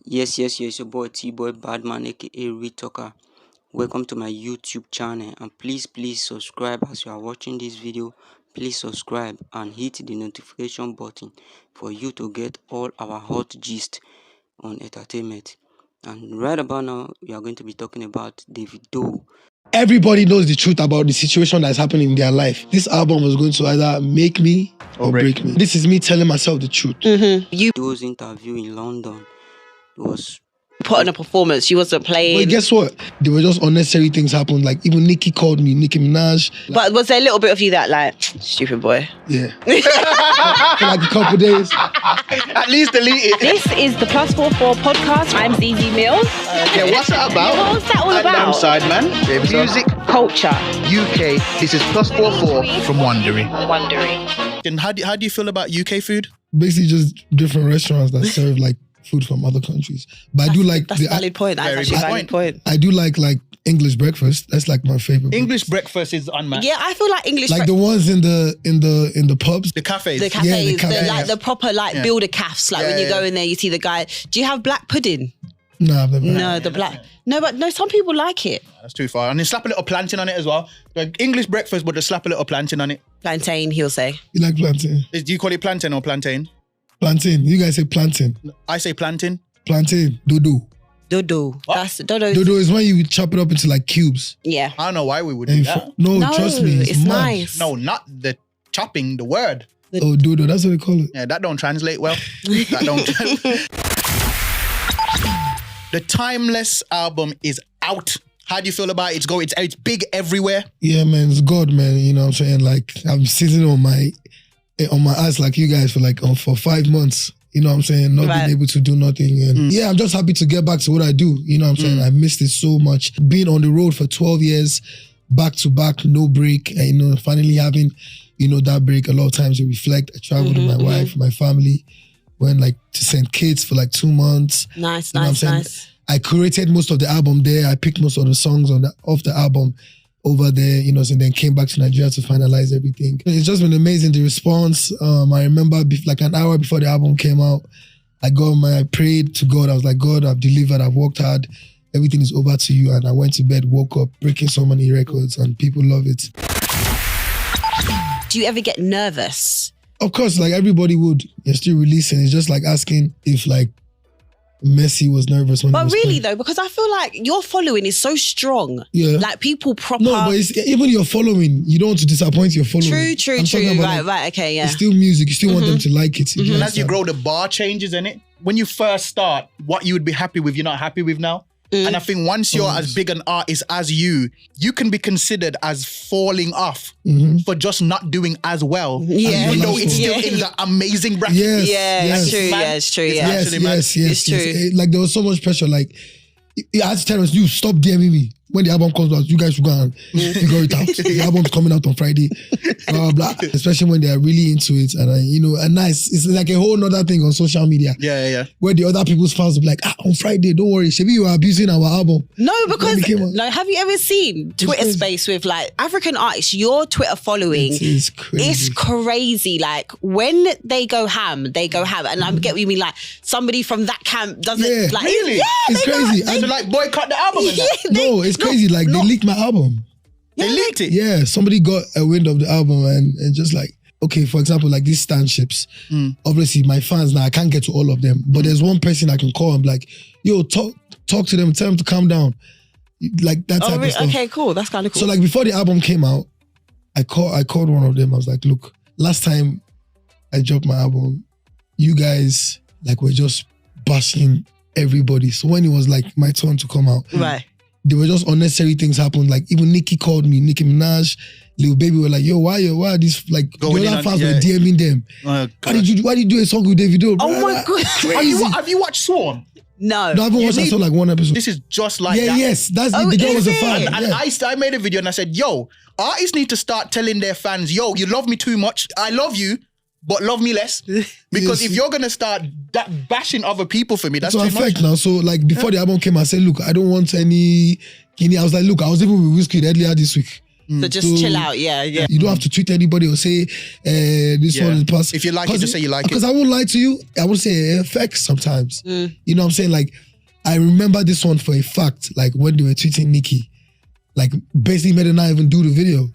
Yes, your boy T-Boy Badman, aka Retalker. Welcome to my YouTube channel, and please subscribe as you are watching this video. Please subscribe and hit the notification button for you to get all our hot gist on entertainment. And right about now, we are going to be talking about Davido. Everybody knows the truth about the situation that's happening in their life. This album was going to either make me or break me. This is me telling myself the truth. Davido's interview in London was put on a performance. She wasn't playing. But guess what? There were just unnecessary things happened. Like even NICKY called me, Nicki Minaj. But was there a little bit of you that like, stupid boy? Yeah. For like a couple days. At least delete it. This is the +44 podcast. I'm ZZ Mills. Yeah, what's that about? What's that all about? Sideman, music, Culture. UK. This is +44 from Wondery. And how do you feel about UK food? Basically just different restaurants that serve like food from other countries. But I do like That's a valid point. That's actually a valid point. I do like English breakfast. That's like my favorite. English breakfast is unmatched. Yeah, I feel like English like the ones in the pubs. The cafes. the cafes, the cafes. like the proper builder cafes. Like when you go in there, you see the guy. Do you have black pudding? No, I've never. No, the black. No, but no, some people like it. That's too far. And then slap a little plantain on it as well. Like English breakfast, but just slap a little plantain on it. Plantain, he'll say. You like plantain? Do you call it plantain or plantain? Plantain. You guys say plantain. I say plantain. Plantain. Dodo. Dodo. What? That's dodo. Dodo is when you chop it up into like cubes. Yeah. I don't know why we would do And that. no, No, trust me, it's mad. nice. No, not the chopping, the word. Oh, dodo. That's what they call it. Yeah, that don't translate well. That don't. The Timeless album is out. How do you feel about it? It's big everywhere. Yeah, man, it's God, man. You know what I'm saying? Like I'm sitting on my ass like you guys for 5 months. You know what I'm saying? Not being able to do nothing. And yeah, I'm just happy to get back to what I do. You know what I'm saying? I missed it so much. Being on the road for 12 years, back to back, no break. And, you know, finally having, you know, that break. A lot of times to reflect. I traveled with my wife, my family. Went like to St. Kitts for like 2 months. Nice. I curated most of the album there. I picked most of the songs off the album over there, you know, and then came back to Nigeria to finalize everything. It's just been amazing, the response. I remember like an hour before the album came out, I prayed to God. I was like, God, I've delivered, I've worked hard. Everything is over to you. And I went to bed, woke up, breaking so many records, and people love it. Do you ever get nervous? Of course, like everybody would. You're still releasing. It's just like asking if like Messi was nervous when he was really playing. though, because I feel like your following is so strong. Yeah. Like people proper. No, but it's, even your following, you don't want to disappoint your following. True. I'm talking about, Right, okay, yeah. It's still music. You still want them to like it. And as you grow, the bar changes, innit? When you first start, what you would be happy with, you're not happy with now. And I think once you're as big an artist as you can be considered as falling off for just not doing as well. Yeah. Even though it's still in the amazing bracket. Yes, It's true. Man, Yeah, it's true. it's Yeah. actually mad. Yes. It's true. Like there was so much pressure. Like I had to tell us, you stop DMing me. When the album comes out, you guys should go and figure it out. The album's coming out on Friday, blah, blah, blah. Especially when they are really into it. And, you know, and nice. It's like a whole nother thing on social media. Yeah. Where the other people's fans will be like, on Friday, don't worry. Shebi, you are abusing our album. No, because came out. like, have you ever seen Twitter crazy. space with like African artists? Your Twitter following It's crazy. It's crazy. Like when they go ham, and I get what you mean. Like somebody from that camp doesn't Yeah. like. Really? Yeah, It's they crazy. Go, And So like boycott the album and that. no, it's crazy. Like they leaked my album. They leaked it. Yeah, somebody got a wind of the album and just like, okay, for example, like these stanships, obviously my fans now, I can't get to all of them, but there's one person I can call and be like, yo, talk to them, tell them to calm down. Like that type of stuff. Okay, cool. That's kind of cool. So like before the album came out, I called one of them. I was like, look, last time I dropped my album, you guys like were just bashing everybody. So when it was like my turn to come out, right. there were just unnecessary things happen. Like even NICKY called me, Nicki Minaj, Lil Baby were like, yo, why are these like Going the in other on- fans yeah. were DMing them? Oh, Why did you do a song with Davido? Oh my God. Crazy. Have you watched Swarm? No. No, I haven't watched that song like one episode. This is just like Yeah, that. yes. That's Oh, the girl was a is fan. it? And Yeah. I made a video and I said, yo, artists need to start telling their fans, yo, you love me too much. I love you, but love me less. Because Yes. if you're going to start bashing other people for me, that's So too I much. fact now. So like before the album came, I said, look, I don't want any. I was like, look, I was even with Whiskey earlier this week. So just chill out, yeah. You don't have to tweet anybody or say this one is past. If you like it, just say you like it. Because I won't lie to you, I would say it affects sometimes. You know what I'm saying? Like, I remember this one for a fact, like when they were tweeting NICKY, like basically made her not even do the video.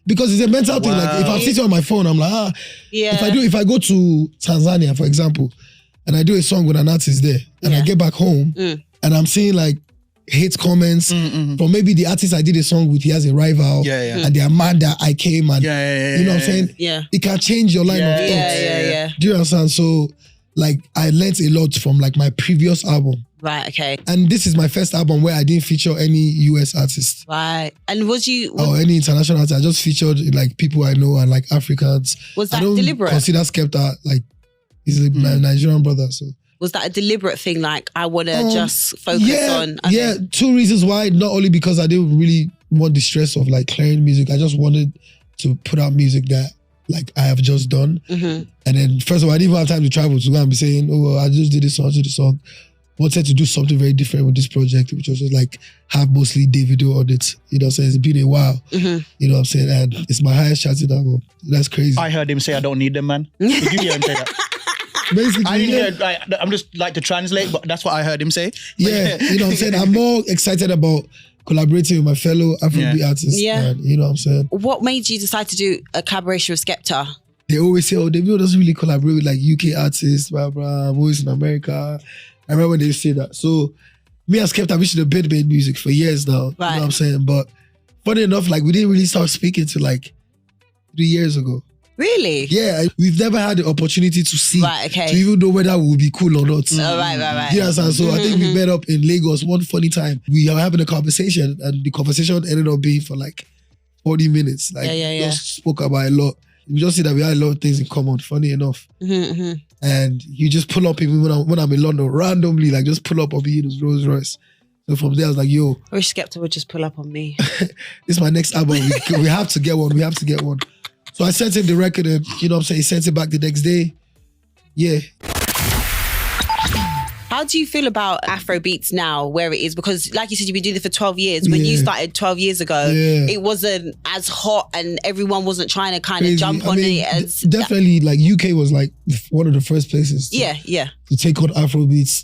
Because it's a mental thing. Like if I'm sitting on my phone, I'm like, if I go to Tanzania, for example, and I do a song with an artist there, and I get back home, and I'm seeing like hate comments from maybe the artist I did a song with, he has a rival, and they're mad that I came, and you know what I'm saying? Yeah. It can change your line of thoughts. Yeah. Do you understand? So like I learned a lot from like my previous album. Right, okay. And this is my first album where I didn't feature any US artists. Right. And was you... or any international artists. I just featured like people I know and like Africans. Was that I don't deliberate? consider Skepta like, he's a Nigerian brother, so. Was that a deliberate thing? Like, I want to just focus on... Okay. Yeah, two reasons why. Not only because I didn't really want the stress of like clearing music. I just wanted to put out music that like I have just done. And then first of all, I didn't even have time to travel to go and be saying, oh, well, I just did this song, wanted to do something very different with this project, which was just like have mostly Davido on it. You know what I'm saying? It's been a while. You know what I'm saying? And it's my highest charting album. That's crazy. I heard him say, I don't need them, man. Did you hear him say that? Basically, I didn't hear, I'm just like to translate, but that's what I heard him say. Yeah, you know what I'm saying? I'm more excited about collaborating with my fellow Afrobeat artists. Yeah. You know what I'm saying? What made you decide to do a collaboration with Skepta? They always say, oh, Davido doesn't really collaborate with like UK artists, blah, blah, always in America. I remember when they say that. So me and Skepta, we should have been made music for years now. Right. You know what I'm saying? But funny enough, like we didn't really start speaking till like 3 years ago. Really? Yeah, we've never had the opportunity to see, Right, okay. to even know whether we will be cool or not. Oh, right. You understand? So I think we met up in Lagos one funny time. We were having a conversation and the conversation ended up being for like 40 minutes. Like just spoke about a lot. We just see that we had a lot of things in common, funny enough. And you just pull up even when I'm in London, randomly, like just pull up on me in his Rolls Royce. So from there I was like, yo. I wish Skepta would just pull up on me. This is my next album. We have to get one. We have to get one. So I sent him the record and, you know what I'm saying, he sent it back the next day. Yeah. How do you feel about Afrobeats now, where it is? Because like you said, you've been doing it for 12 years. When you started 12 years ago, it wasn't as hot and everyone wasn't trying to kind of jump on it. As definitely, like UK was like one of the first places to take on Afrobeats.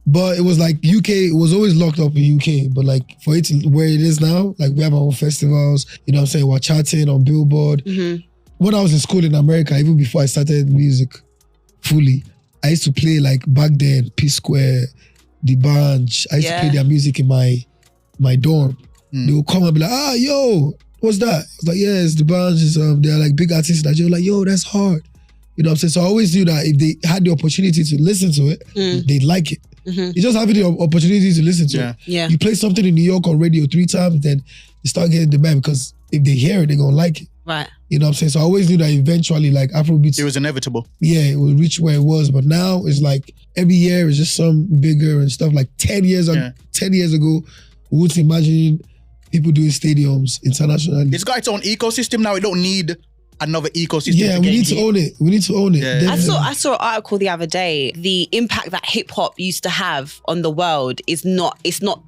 But it was like UK, it was always locked up in UK. But like for it to where it is now, like we have our own festivals, you know what I'm saying? We're charting on Billboard. When I was in school in America, even before I started music fully, I used to play like back then, P Square, The Bunch. I used to play their music in my dorm. They would come and be like, yo, what's that? I was like, yeah, it's The Bunch. They're like big artists that you're like, yo, that's hard. You know what I'm saying? So I always knew that if they had the opportunity to listen to it, they'd like it. You just having the opportunity to listen to it. You play something in New York on radio 3 times, then you start getting demand because if they hear it, they're going to like it. Right. You know what I'm saying? So I always knew that eventually like Afrobeats, it was inevitable. Yeah, it would reach where it was. But now it's like every year is just some bigger and stuff. Like 10 years ago, we wouldn't imagine people doing stadiums internationally. It's got its own ecosystem now. It don't need another ecosystem. Yeah, we need to own it. We need to own it. Yeah. I saw an article the other day. The impact that hip hop used to have on the world it's not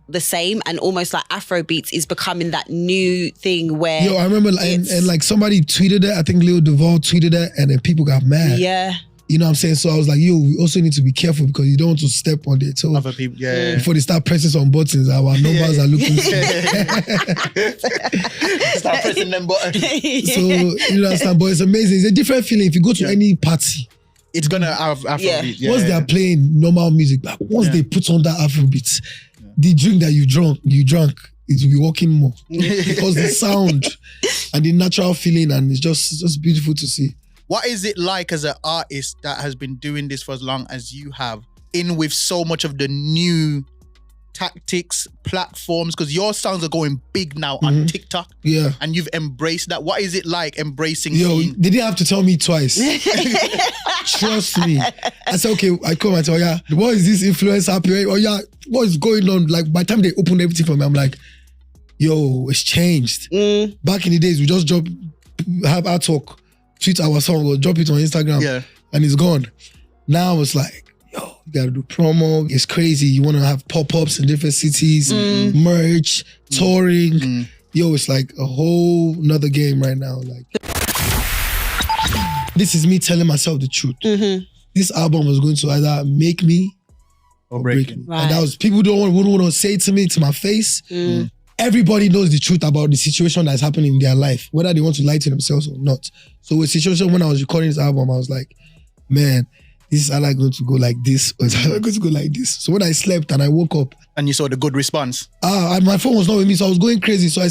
the same, and almost like Afrobeats is becoming that new thing where. Yo, I remember and like somebody tweeted that. I think Lil Duval tweeted that, and then people got mad. Yeah. You know what I'm saying? So I was like, yo, we also need to be careful because you don't want to step on their toes. Other people, before they start pressing some buttons, our numbers are looking. Start pressing them buttons. So, you know what I'm saying? But it's amazing. It's a different feeling. If you go to any party, it's gonna have Afrobeat. Once they're playing normal music, but once they put on that Afrobeat, the drink that you drank, it will be working more. Because the sound and the natural feeling, and it's just beautiful to see. What is it like as an artist that has been doing this for as long as you have, in with so much of the new tactics, platforms, because your songs are going big now on TikTok. Yeah. And you've embraced that. What is it like embracing they didn't have to tell me twice. Trust me. I said, okay, I come and tell what is this influence happening? What is going on? Like by the time they opened everything for me, I'm like, yo, it's changed. Back in the days, we just have artwork, tweet our song or drop it on Instagram and it's gone. Now it's like, yo, you gotta do promo. It's crazy. You wanna have pop-ups in different cities, merch, touring. yo, it's like a whole nother game right now. Like, this is me telling myself the truth. This album was going to either make me or break me. Right. And that was, people wouldn't want to say it to me, to my face. Everybody knows the truth about the situation that's happening in their life, whether they want to lie to themselves or not. So with situation, when I was recording this album, I was like, man, this is either going to go like this or it's either going to go like this. So when I slept and I woke up, and you saw the good response. And my phone was not with me, so I was going crazy. So I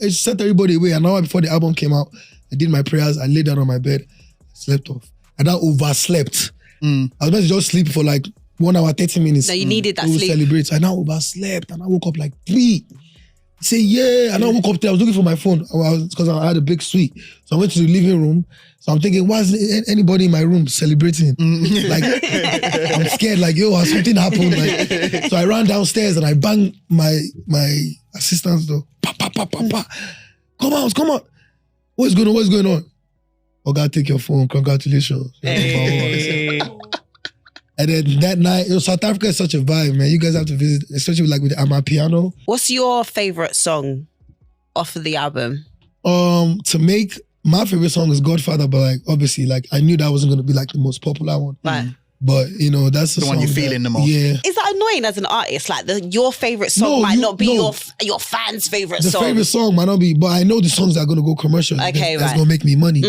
sent everybody away. An hour before the album came out, I did my prayers. I laid down on my bed, slept off. And I overslept. I was meant to just sleep for like 1 hour, 30 minutes. No, you needed that to sleep. Celebrate. I now overslept and I woke up like 3. I say, yeah. And I woke up there. I was looking for my phone because I had a big suite. So I went to the living room. So I'm thinking, why is anybody in my room celebrating? Like, I'm scared. Like, yo, something happened. Like, so I ran downstairs and I banged my assistant's door. Pa, pa, pa, pa, pa. Come out. What's going on? Oh, God, take your phone. Congratulations. Hey. And then that night, South Africa is such a vibe, man. You guys have to visit, especially like with the Amapiano. What's your favorite song off of the album? To make my favorite song is Godfather, but like obviously, like I knew that wasn't gonna be like the most popular one. Right. But you know, that's The one you're feeling the most. Yeah. Is that annoying as an artist? Like your favorite song might not be your fans' favorite The song. favorite song might not be, but I know the songs that are gonna go commercial. Okay, that's right. gonna make me money.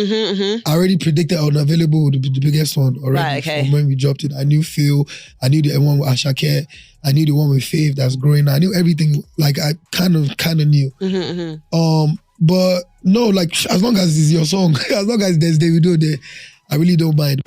I I already predicted Unavailable would be the biggest one already. Right, okay. From when we dropped it. I knew Phil, I knew the one with Ashake, I knew the one with Faith that's growing. I knew everything. Like I kind of knew. But no, like as long as it's your song, as long as there's Davido there, I really don't mind.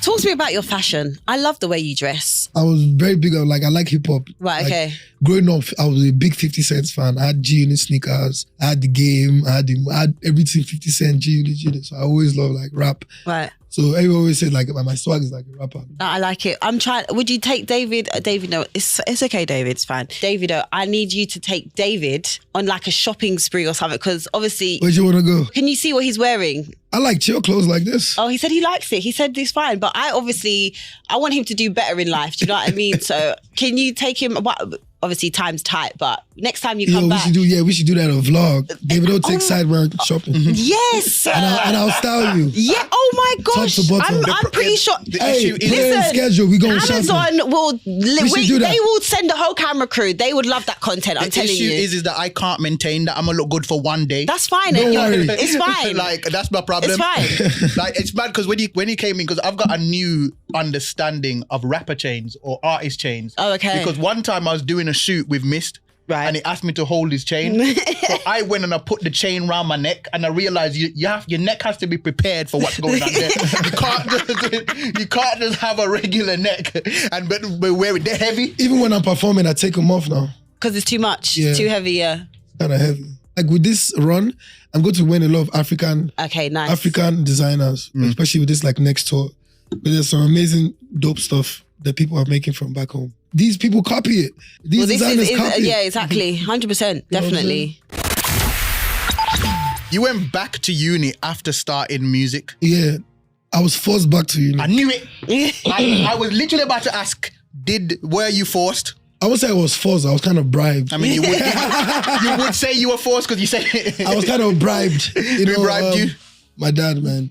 Talk to me about your fashion. I love the way you dress. I was very big on, like, I like hip hop. Right, Like, okay. Growing up, I was a big 50 Cent fan. I had G-Unit sneakers, I had the game, I had everything 50 Cent, G-Unit. So I always love like rap. Right. So everyone always said like my swag is like a rapper. I like it. I'm trying. Would you take David? David, no, it's okay, David. It's fine. Davido, I need you to take David on like a shopping spree or something because obviously. Where'd you want to go? Can you see what he's wearing? I like chill clothes like this. Oh, he said he likes it. He said it's fine, but I want him to do better in life. Do you know what I mean? So can you take him? Obviously, time's tight, but next time you come back, we should do that on vlog. Davido take sidebar shopping. Yes, and I'll style you. Yeah. Oh my gosh. Top to bottom. I'm pretty sure. Hey, put it in schedule. We going shopping. Amazon will. should do that. They will send a whole camera crew. They would love that content. I'm telling you. The issue is that I can't maintain that. I'm gonna look good for one day. That's fine. Don't worry. It's fine. Like that's my problem. It's fine. Like it's bad because when he came in, because I've got a new understanding of rapper chains or artist chains. Oh, okay. Because one time I was doing a shoot with Mist. Right. And he asked me to hold his chain. So I went and I put the chain around my neck and I realized your neck has to be prepared for what's going on there. You can't just have a regular neck and but wear it. They're heavy. Even when I'm performing, I take them off now. Because it's too much. Yeah. Too heavy, yeah. Kind of heavy. Like with this run, I'm going to win a lot of African designers, especially with this like next tour. But there's some amazing dope stuff that people are making from back home. These people copy it. These designers copy it. Yeah, exactly. 100%. Definitely. You went back to uni after starting music. Yeah. I was forced back to uni. I knew it. I was literally about to ask, were you forced? I would say I was forced. I was kind of bribed. I mean, you would say you were forced because you said it. I was kind of bribed. Who bribed you? My dad, man.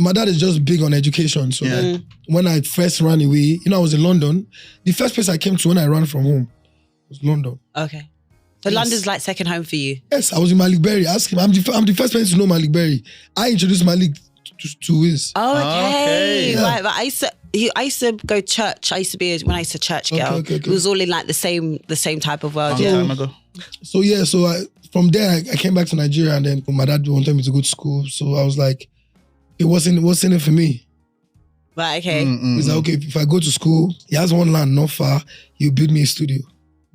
My dad is just big on education. So like, when I first ran away, I was in London. The first place I came to when I ran from home was London. Okay. So London's like second home for you? Yes, I was in Malik Berry. Ask him. I'm the first person to know Malik Berry. I introduced Malik to Wiz. Oh, okay. Yeah. Right, but I used to go church. When I used to church girl. Okay. It was all in like the same type of world. Long time ago. So yeah, from there I came back to Nigeria and then my dad wanted me to go to school. So I was like, it wasn't it for me. Right, okay. He's like, okay, if I go to school, he has one land not far, he'll build me a studio.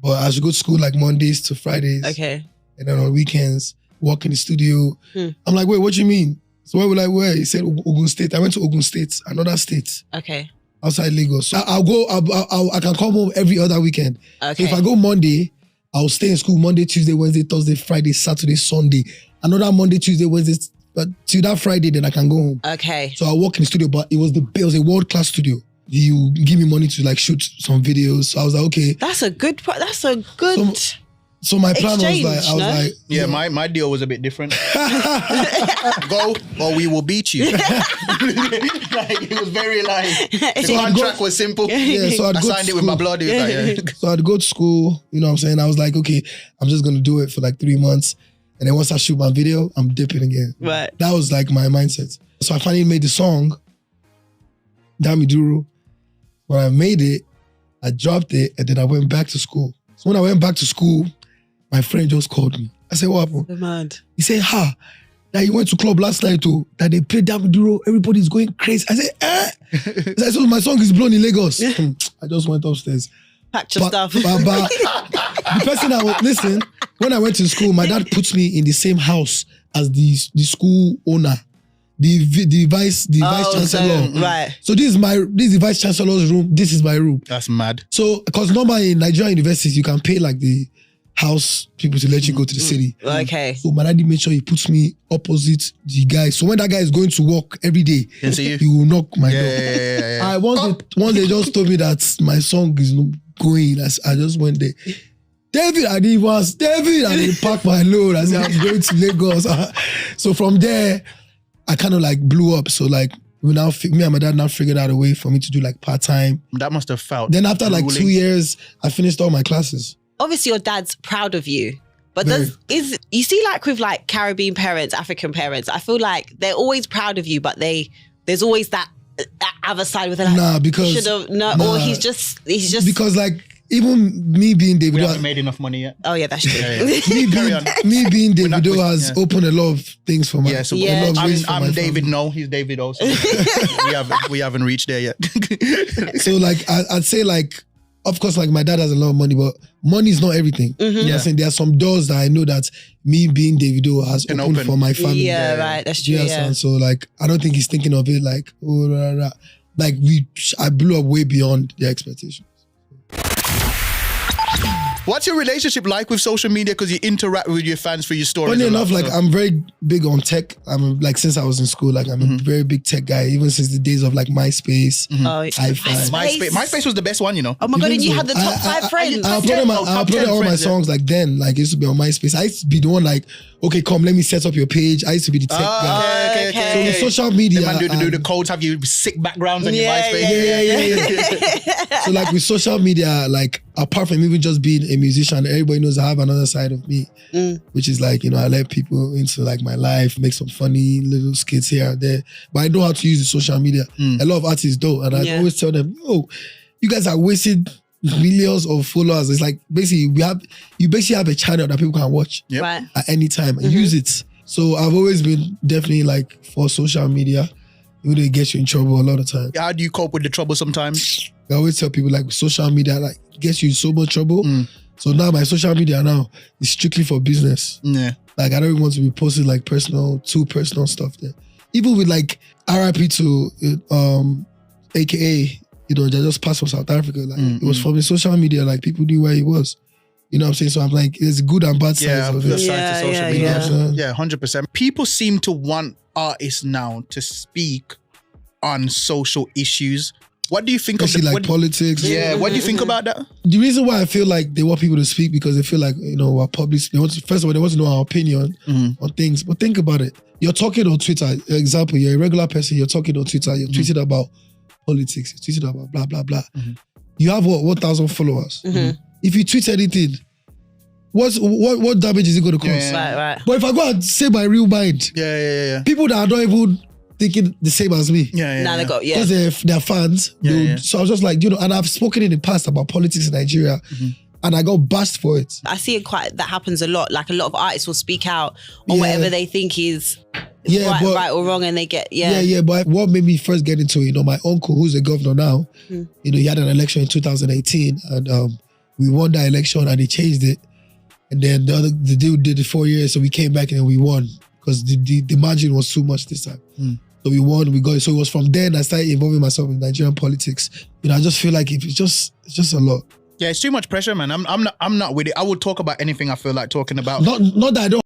But I should go to school like Mondays to Fridays. Okay. And then on weekends, work in the studio. I'm like, wait, what do you mean? So where will I wear? He said Ogun State. I went to Ogun State, another state. Okay. Outside Lagos. So I can come home every other weekend. Okay. So if I go Monday, I'll stay in school Monday, Tuesday, Wednesday, Thursday, Friday, Saturday, Sunday. Another Monday, Tuesday, Wednesday, but till that Friday, then I can go home. Okay. So I work in the studio, but it was a world-class studio. You give me money to like shoot some videos. So I was like, okay. That's a good. So my plan was like, yeah, my deal was a bit different. Go or we will beat you. Like, it was very like, the contract was simple. Yeah, so I signed it with my blood. So I'd go to school, you know what I'm saying? I was like, okay, I'm just going to do it for like 3 months. And then once I shoot my video, I'm dipping again. Right. That was like my mindset. So I finally made the song, Davido. When I made it, I dropped it, and then I went back to school. So when I went back to school, my friend just called me. I said, what happened? Mad. He said, that you went to club last night too, that they played Davido, everybody's going crazy. I said, I said, so my song is blown in Lagos. I just went upstairs. Packed your stuff. But the person listen, when I went to school, my dad puts me in the same house as the school owner, the vice chancellor. Right. So this is the vice chancellor's room. This is my room. That's mad. So because normally in Nigerian universities, you can pay like the house people to let you go to the city. Okay. So my daddy made sure he puts me opposite the guy. So when that guy is going to work every day, he will knock my door. Yeah. Once they just told me that my song is not going, I just went there. David, I didn't pack my load. I said, I'm going to Lagos. So from there, I kind of like blew up. So like me and my dad now figured out a way for me to do like part-time. That must have felt. Then after like 2 years, I finished all my classes. Obviously your dad's proud of you. But you see like with like Caribbean parents, African parents, I feel like they're always proud of you, but there's always that other side with it. Like, because or he's just because like even me being Davido, we haven't made enough money yet. Oh yeah, that's true. me being Davido has opened a lot of things for me. I'm David. No, he's David also. we haven't reached there yet. So like I'd say like, of course, like my dad has a lot of money, but money is not everything. You know what I'm saying? There are some doors that I know that me being Davido has opened for my family. Yeah, right. That's true. Yeah. So like, I don't think he's thinking of it like, like I blew up way beyond their expectations. What's your relationship like with social media? Because you interact with your fans for your stories. Funny enough, like I'm very big on tech. I'm like since I was in school, like I'm a very big tech guy. Even since the days of like MySpace, MySpace was the best one, you know. Oh my god! And you had the top 5 friends. I uploaded all my songs like then. Like it used to be on MySpace. I used to be the one like, okay, come, let me set up your page. I used to be the tech guy. Okay. So with social media, the man do the codes, have you sick backgrounds on your MySpace. Yeah. So like with social media, like apart from even just being a musician, everybody knows I have another side of me, which is like, you know, I let people into like my life, make some funny little skits here and there. But I know how to use the social media. A lot of artists don't, and I always tell them, yo, you guys are wasting millions of followers. It's like basically you have a channel that people can watch at any time and use it. So I've always been definitely like for social media, even though it gets you in trouble a lot of times. How do you cope with the trouble sometimes? I always tell people like social media like gets you in so much trouble. So now my social media now is strictly for business. Yeah. Like I don't even want to be posting like too personal stuff there. Even with like RIP to AKA, you know, they just passed from South Africa. Like it was from the social media, like people knew where he was. You know what I'm saying? So I'm like, there's good and bad sides of it. Sides to social media. Yeah, 100%. People seem to want artists now to speak on social issues. What do you think especially of like politics? Yeah, what do you think about that? The reason why I feel like they want people to speak because they feel like, you know, we're public. First of all, they want to know our opinion on things. But think about it. You're talking on Twitter. Example, you're a regular person. You're talking on Twitter. You're tweeting about politics. You're tweeting about blah, blah, blah. You have what, 1,000 followers. If you tweet anything, what damage is it going to cause? Right. But if I go and say my real mind, people that are not even thinking the same as me. They got because they're fans. So I was just like, you know, and I've spoken in the past about politics in Nigeria, and I got bashed for it. I see it that happens a lot. Like a lot of artists will speak out on whatever they think is right or wrong, and they get But what made me first get into it, you know, my uncle who's a governor now, you know, he had an election in 2018, and we won that election, and he changed it, and then the dude did it 4 years, so we came back and then we won because the margin was too much this time. So we won, we got it. So it was from then I started involving myself in Nigerian politics. You know, I just feel like it's just a lot. Yeah, it's too much pressure, man. I'm not with it. I would talk about anything I feel like talking about. Not that I don't